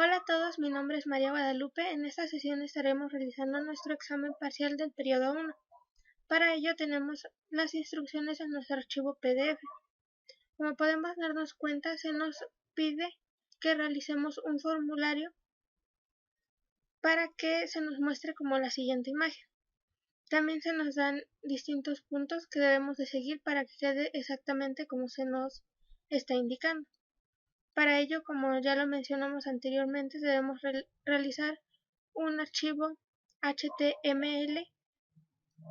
Hola a todos, mi nombre es María Guadalupe. En esta sesión estaremos realizando nuestro examen parcial del periodo 1. Para ello tenemos las instrucciones en nuestro archivo PDF. Como podemos darnos cuenta, se nos pide que realicemos un formulario para que se nos muestre como la siguiente imagen. También se nos dan distintos puntos que debemos de seguir para que quede exactamente como se nos está indicando. Para ello, como ya lo mencionamos anteriormente, debemos realizar un archivo HTML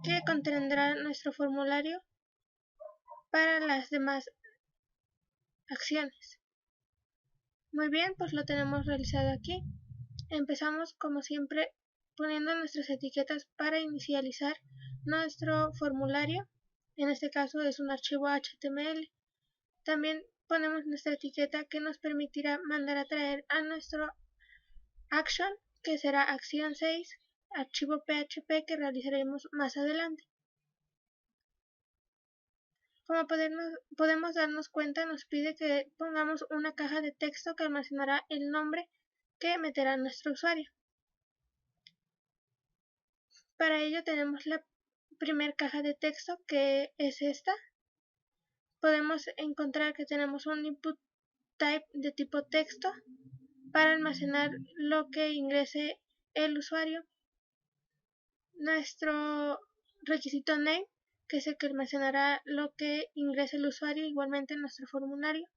que contendrá nuestro formulario para las demás acciones. Muy bien, pues lo tenemos realizado aquí. Empezamos como siempre poniendo nuestras etiquetas para inicializar nuestro formulario. En este caso es un archivo HTML. También ponemos nuestra etiqueta que nos permitirá mandar a traer a nuestro action, que será acción 6, archivo PHP que realizaremos más adelante. Como podemos darnos cuenta, nos pide que pongamos una caja de texto que almacenará el nombre que meterá nuestro usuario. Para ello tenemos la primera caja de texto, que es esta. Podemos encontrar que tenemos un input type de tipo texto para almacenar lo que ingrese el usuario. Nuestro requisito name, que es el que almacenará lo que ingrese el usuario igualmente en nuestro formulario.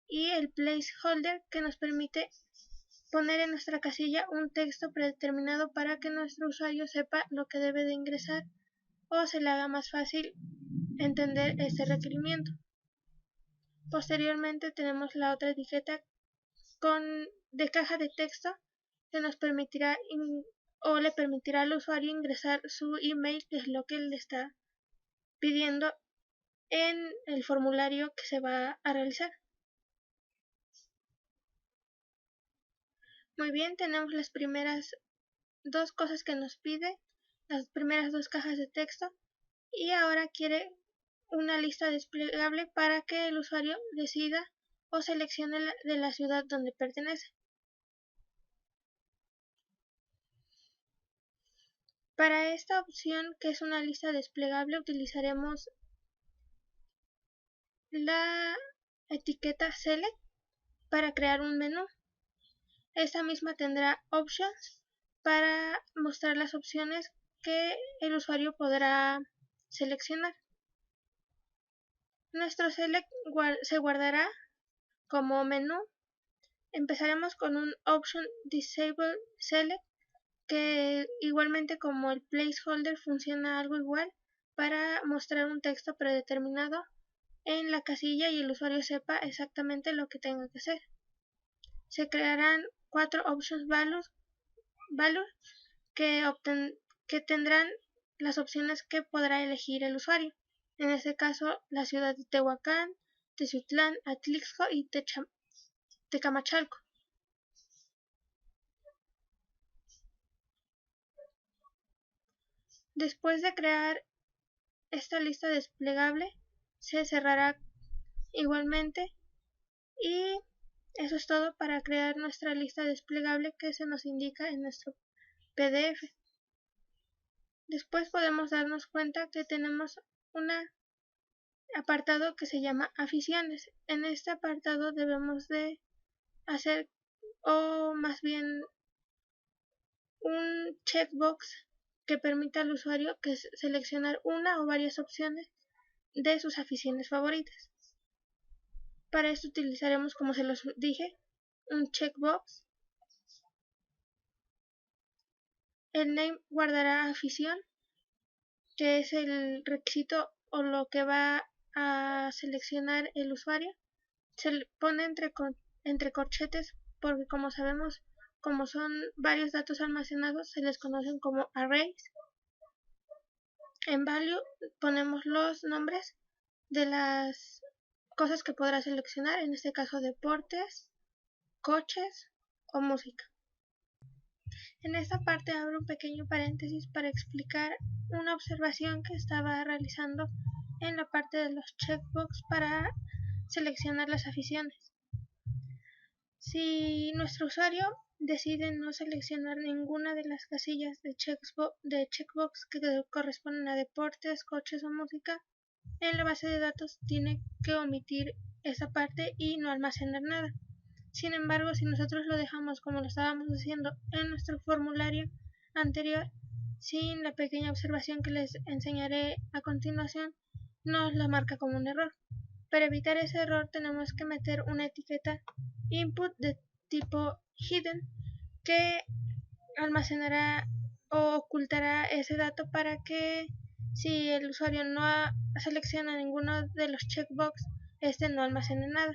Y el placeholder, que nos permite poner en nuestra casilla un texto predeterminado para que nuestro usuario sepa lo que debe de ingresar o se le haga más fácil entender este requerimiento. Posteriormente tenemos la otra etiqueta de caja de texto que nos permitirá o le permitirá al usuario ingresar su email, que es lo que le está pidiendo en el formulario que se va a realizar. Muy bien, tenemos las primeras dos cosas que nos pide, las primeras dos cajas de texto, y ahora quiere una lista desplegable para que el usuario decida o seleccione de la ciudad donde pertenece. Para esta opción, que es una lista desplegable, utilizaremos la etiqueta Select para crear un menú. Esta misma tendrá Options para mostrar las opciones que el usuario podrá seleccionar. Nuestro Select se guardará como menú. Empezaremos con un Option Disable Select, que igualmente como el placeholder funciona algo igual para mostrar un texto predeterminado en la casilla y el usuario sepa exactamente lo que tenga que hacer. Se crearán 4 options values que tendrán las opciones que podrá elegir el usuario. En este caso, la ciudad de Tehuacán, Teciutlán, Atlixco y Tecamachalco. Después de crear esta lista desplegable, se cerrará igualmente y eso es todo para crear nuestra lista desplegable que se nos indica en nuestro PDF. Después podemos darnos cuenta que tenemos un apartado que se llama aficiones. En este apartado debemos de hacer, o más bien un checkbox que permita al usuario seleccionar una o varias opciones de sus aficiones favoritas. Para esto utilizaremos, como se los dije, un checkbox. El name guardará afición, que es el requisito o lo que va a seleccionar el usuario. Se le pone entre corchetes porque, como sabemos, como son varios datos almacenados, se les conocen como arrays. En value ponemos los nombres de las cosas que podrá seleccionar, en este caso deportes, coches o música. En esta parte abro un pequeño paréntesis para explicar una observación que estaba realizando en la parte de los checkbox para seleccionar las aficiones. Si nuestro usuario decide no seleccionar ninguna de las casillas de checkbox que corresponden a deportes, coches o música, en la base de datos tiene que omitir esa parte y no almacenar nada. Sin embargo, si nosotros lo dejamos como lo estábamos haciendo en nuestro formulario anterior, sin la pequeña observación que les enseñaré a continuación, nos la marca como un error. Para evitar ese error tenemos que meter una etiqueta input de tipo hidden que almacenará o ocultará ese dato para que si el usuario no selecciona ninguno de los checkbox, este no almacene nada,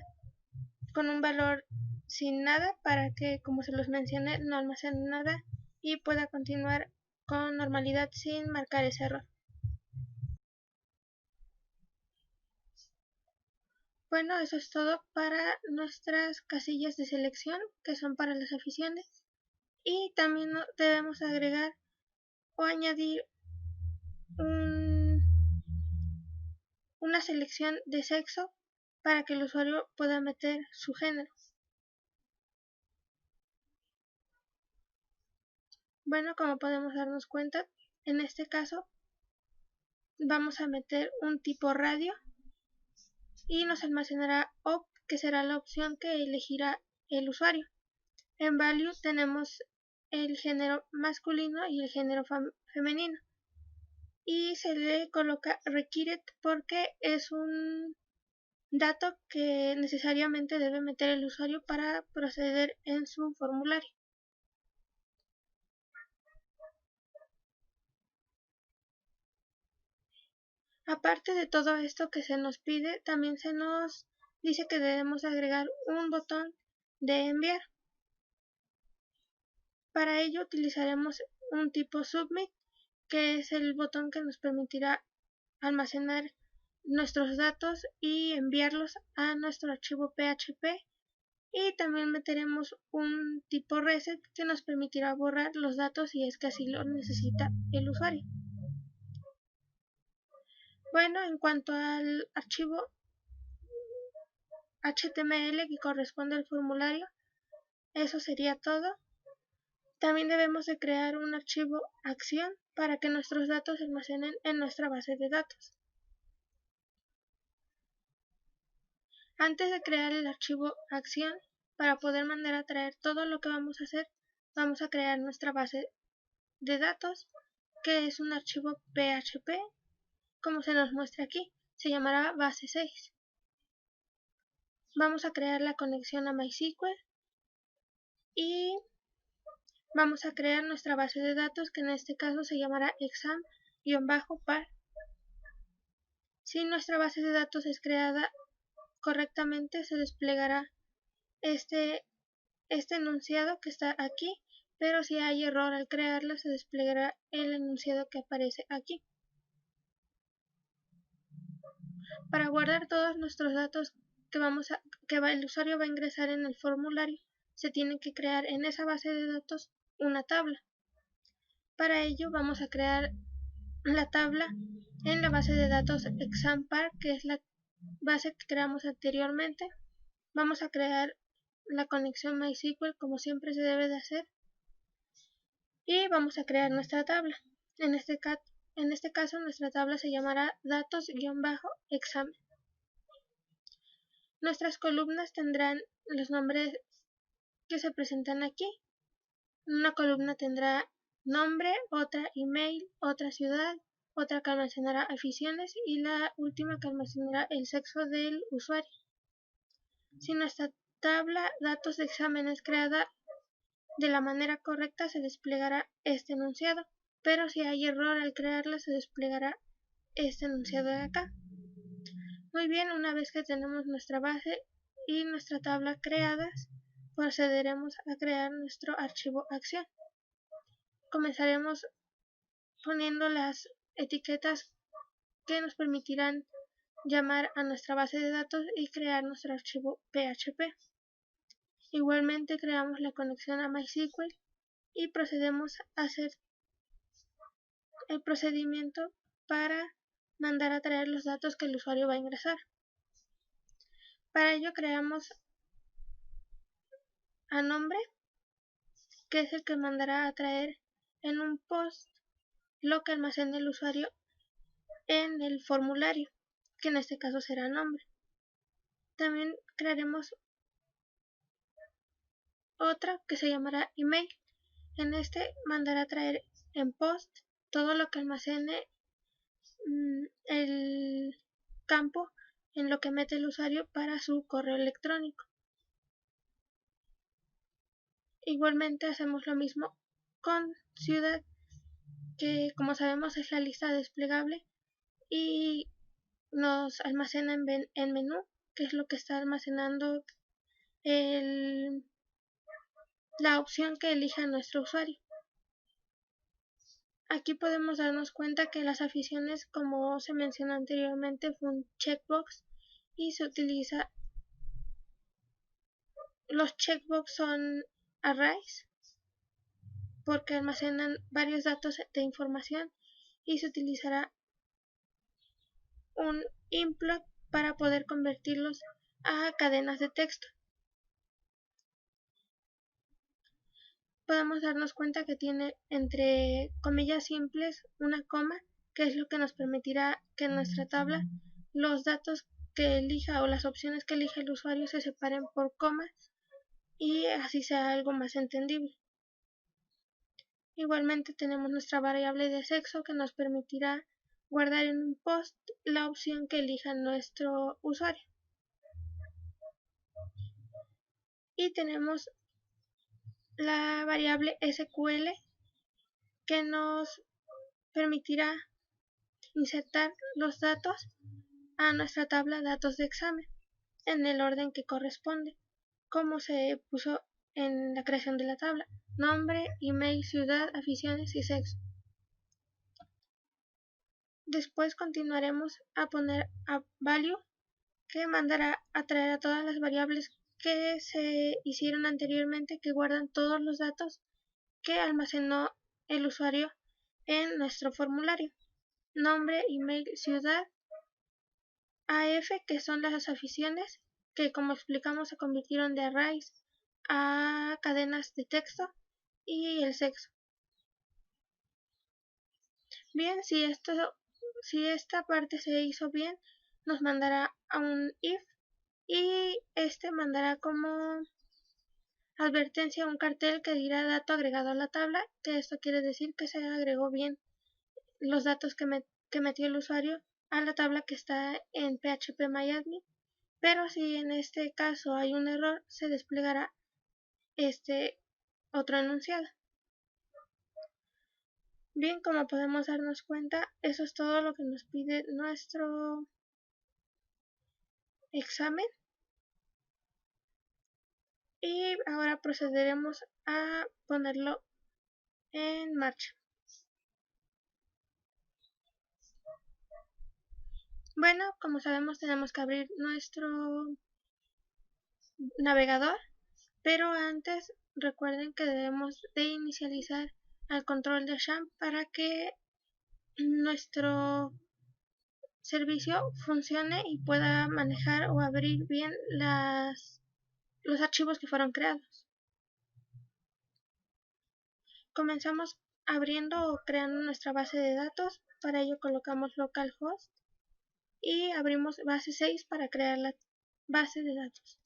con un valor sin nada para que, como se los mencioné, no almacene nada y pueda continuar con normalidad sin marcar ese error. Bueno, eso es todo para nuestras casillas de selección, que son para las aficiones, y también debemos agregar o añadir una selección de sexo para que el usuario pueda meter su género. Bueno, como podemos darnos cuenta, en este caso vamos a meter un tipo radio y nos almacenará op, que será la opción que elegirá el usuario. En value tenemos el género masculino y el género femenino. Y se le coloca required porque es un dato que necesariamente debe meter el usuario para proceder en su formulario. Aparte de todo esto que se nos pide, también se nos dice que debemos agregar un botón de enviar. Para ello utilizaremos un tipo submit, que es el botón que nos permitirá almacenar nuestros datos y enviarlos a nuestro archivo PHP, y también meteremos un tipo reset que nos permitirá borrar los datos si es que así lo necesita el usuario. Bueno, en cuanto al archivo HTML que corresponde al formulario, eso sería todo. También debemos de crear un archivo acción para que nuestros datos se almacenen en nuestra base de datos. Antes de crear el archivo acción, para poder mandar a traer todo lo que vamos a hacer, vamos a crear nuestra base de datos, que es un archivo PHP, como se nos muestra aquí, se llamará base 6. Vamos a crear la conexión a MySQL y vamos a crear nuestra base de datos, que en este caso se llamará exam-par. Si nuestra base de datos es creada correctamente, se desplegará este enunciado que está aquí, pero si hay error al crearla, se desplegará el enunciado que aparece aquí. Para guardar todos nuestros datos que el usuario va a ingresar en el formulario, se tiene que crear en esa base de datos una tabla. Para ello vamos a crear la tabla en la base de datos exam-par, que es la base que creamos anteriormente. Vamos a crear la conexión MySQL como siempre se debe de hacer y vamos a crear nuestra tabla. En este caso nuestra tabla se llamará datos-examen. Nuestras columnas tendrán los nombres que se presentan aquí. Una columna tendrá nombre, otra email, otra ciudad, otra que almacenará aficiones y la última que almacenará el sexo del usuario. Si nuestra tabla datos de examen es creada de la manera correcta, se desplegará este enunciado, pero si hay error al crearla, se desplegará este enunciado de acá. Muy bien, una vez que tenemos nuestra base y nuestra tabla creadas, procederemos a crear nuestro archivo acción. Comenzaremos poniendo las etiquetas que nos permitirán llamar a nuestra base de datos y crear nuestro archivo PHP. Igualmente creamos la conexión a MySQL y procedemos a hacer el procedimiento para mandar a traer los datos que el usuario va a ingresar. Para ello creamos a nombre, que es el que mandará a traer en un post lo que almacene el usuario en el formulario, que en este caso será nombre. También crearemos otra que se llamará email. En este mandará a traer en post todo lo que almacene el campo en lo que mete el usuario para su correo electrónico. Igualmente hacemos lo mismo con ciudad, que como sabemos es la lista desplegable y nos almacena en menú, que es lo que está almacenando la opción que elija nuestro usuario. Aquí podemos darnos cuenta que las aficiones, como se mencionó anteriormente, fue un checkbox y se utiliza. Los checkbox son arrays porque almacenan varios datos de información y se utilizará un implot para poder convertirlos a cadenas de texto. Podemos darnos cuenta que tiene entre comillas simples una coma, que es lo que nos permitirá que en nuestra tabla los datos que elija o las opciones que elija el usuario se separen por comas y así sea algo más entendible. Igualmente tenemos nuestra variable de sexo, que nos permitirá guardar en un post la opción que elija nuestro usuario. Y tenemos la variable SQL, que nos permitirá insertar los datos a nuestra tabla de datos de examen en el orden que corresponde, como se puso en la creación de la tabla: nombre, email, ciudad, aficiones y sexo. Después continuaremos a poner a value, que mandará a traer a todas las variables que se hicieron anteriormente, que guardan todos los datos que almacenó el usuario en nuestro formulario: nombre, email, ciudad, AF, que son las aficiones, que como explicamos se convirtieron de arrays a cadenas de texto, y el sexo. Bien, si esta parte se hizo bien, nos mandará a un if y este mandará como advertencia un cartel que dirá dato agregado a la tabla, que esto quiere decir que se agregó bien los datos que metió el usuario a la tabla que está en phpMyAdmin. Pero si en este caso hay un error, se desplegará este otro enunciado. Bien, como podemos darnos cuenta, eso es todo lo que nos pide nuestro examen. Y ahora procederemos a ponerlo en marcha. Bueno, como sabemos, tenemos que abrir nuestro navegador, pero antes recuerden que debemos de inicializar al control de XAMPP para que nuestro servicio funcione y pueda manejar o abrir bien los archivos que fueron creados. Comenzamos abriendo o creando nuestra base de datos. Para ello colocamos localhost y abrimos base 6 para crear la base de datos.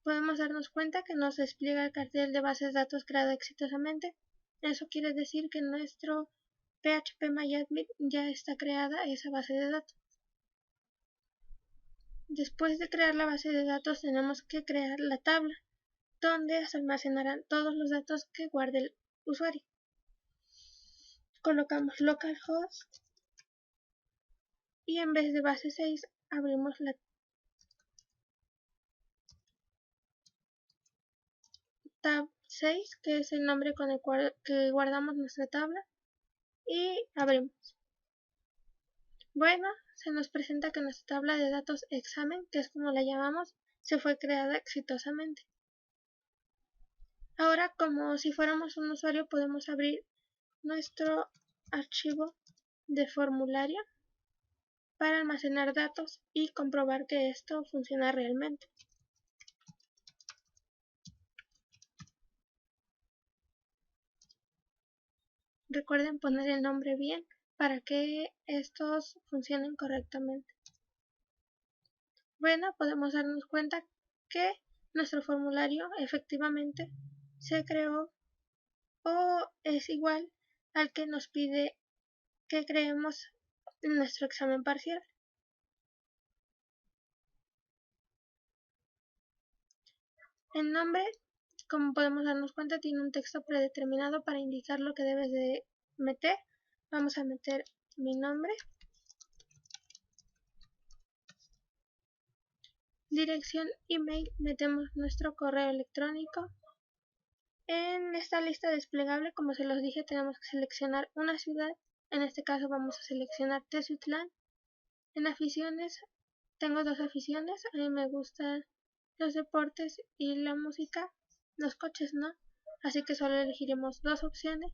Podemos darnos cuenta que nos despliega el cartel de bases de datos creada exitosamente. Eso quiere decir que en nuestro phpMyAdmin ya está creada esa base de datos. Después de crear la base de datos, tenemos que crear la tabla, donde se almacenarán todos los datos que guarde el usuario. Colocamos localhost y en vez de base 6 abrimos la tab 6, que es el nombre con el cual que guardamos nuestra tabla, y abrimos. Bueno, se nos presenta que nuestra tabla de datos examen, que es como la llamamos, se fue creada exitosamente. Ahora, como si fuéramos un usuario, podemos abrir nuestro archivo de formulario para almacenar datos y comprobar que esto funciona realmente. recuerden poner el nombre bien para que estos funcionen correctamente. Bueno, podemos darnos cuenta que nuestro formulario efectivamente se creó o es igual al que nos pide que creemos en nuestro examen parcial. El nombre, como podemos darnos cuenta, tiene un texto predeterminado para indicar lo que debes de meter. Vamos a meter mi nombre. Dirección email, metemos nuestro correo electrónico. En esta lista desplegable, como se los dije, tenemos que seleccionar una ciudad. En este caso vamos a seleccionar Teciutlán. En aficiones, tengo dos aficiones. A mí me gustan los deportes y la música. Los coches no, así que solo elegiremos dos opciones.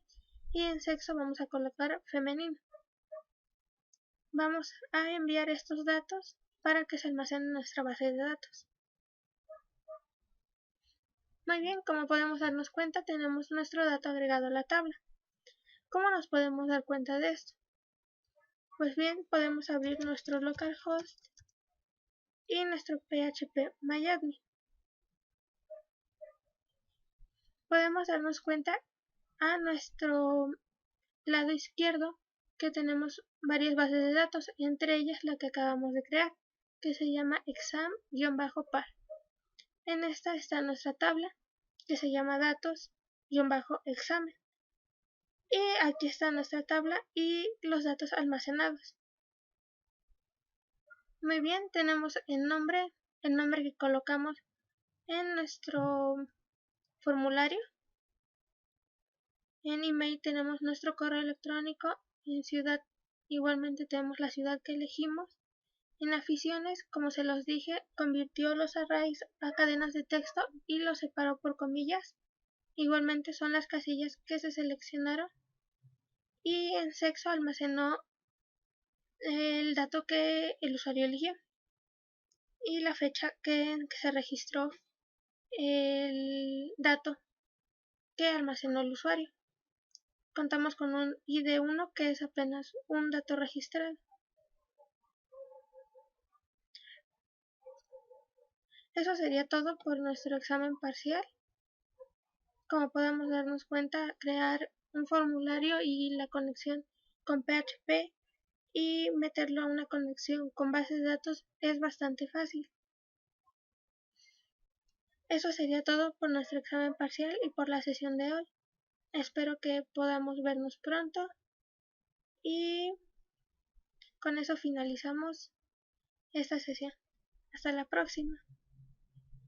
Y en sexo vamos a colocar femenino. Vamos a enviar estos datos para que se almacenen en nuestra base de datos. Muy bien, como podemos darnos cuenta, tenemos nuestro dato agregado a la tabla. ¿Cómo nos podemos dar cuenta de esto? Pues bien, podemos abrir nuestro localhost y nuestro phpMyAdmin. Podemos darnos cuenta a nuestro lado izquierdo que tenemos varias bases de datos, entre ellas la que acabamos de crear, que se llama exam-par. En esta está nuestra tabla, que se llama datos-examen. Y aquí está nuestra tabla y los datos almacenados. Muy bien, tenemos el nombre que colocamos en nuestro formulario. En email tenemos nuestro correo electrónico. En ciudad igualmente tenemos la ciudad que elegimos. En aficiones, como se los dije, convirtió los arrays a cadenas de texto y los separó por comillas. Igualmente son las casillas que se seleccionaron. Y en sexo almacenó el dato que el usuario eligió y la fecha en que se registró el dato que almacenó el usuario. Contamos con un ID1 que es apenas un dato registrado. Eso sería todo por nuestro examen parcial. Como podemos darnos cuenta, crear un formulario y la conexión con PHP y meterlo a una conexión con bases de datos es bastante fácil. Eso sería todo por nuestro examen parcial y por la sesión de hoy. Espero que podamos vernos pronto y con eso finalizamos esta sesión. Hasta la próxima.